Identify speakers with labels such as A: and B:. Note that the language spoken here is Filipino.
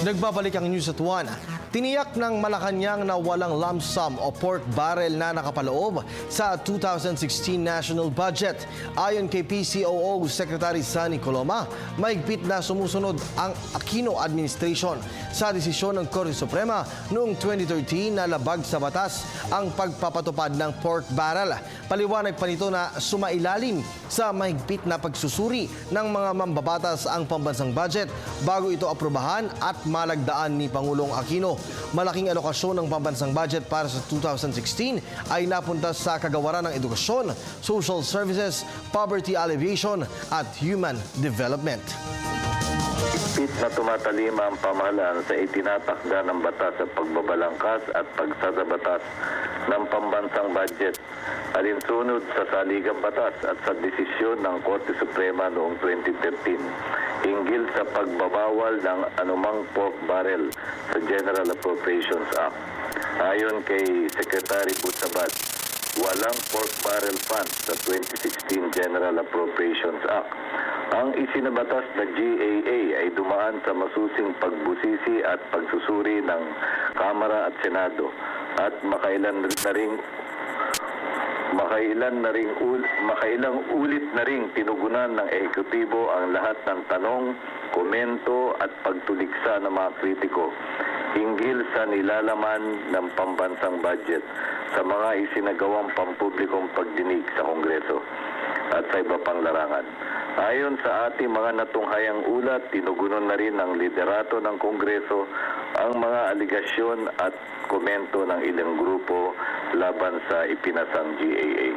A: Nagbabalik ang News at 1. Tiniyak ng Malacanang na walang lump sum o pork barrel na nakapaloob sa 2016 national budget. Ayon kay PCOO Secretary Sunny Coloma, mahigpit na sumusunod ang Aquino administration sa desisyon ng Korte Suprema noong 2013 na labag sa batas ang pagpapatupad ng pork barrel. Paliwanag pa nito na sumailalim sa mahigpit na pagsusuri ng mga mambabatas ang pambansang budget bago ito aprobahan at malagdaan ni Pangulong Aquino. Malaking alokasyon ng pambansang budget para sa 2016 ay napunta sa kagawaran ng edukasyon, social services, poverty alleviation at human development.
B: Higpit na tumatalima ang pamahalaan sa itinatakda ng batas sa pagbabalangkas at pagsasabatas ng pambansang budget alinsunod sa saligang batas at sa desisyon ng Korte Suprema noong 2013 hinggil sa pagbabawal ng anumang pork barrel sa General Appropriations Act. Ayon kay Secretary Butabad, walang pork barrel fund sa 2016 General Appropriations Act. Ang isinabatas na GAA ay dumaan sa masusing pagbusisi at pagsusuri ng Kamara at Senado at makailang ulit na ring tinugunan ng ehekutibo ang lahat ng tanong, komento at pagtuliksa ng mga kritiko hinggil sa nilalaman ng pambansang budget sa mga isinagawang pampublikong pagdinig sa Kongreso at sa iba pang larangan. Ayon sa ating mga natunghayang ulat, tinugunan na rin ng liderato ng Kongreso ang mga aligasyon at komento ng ilang grupo laban sa ipinasang GAA.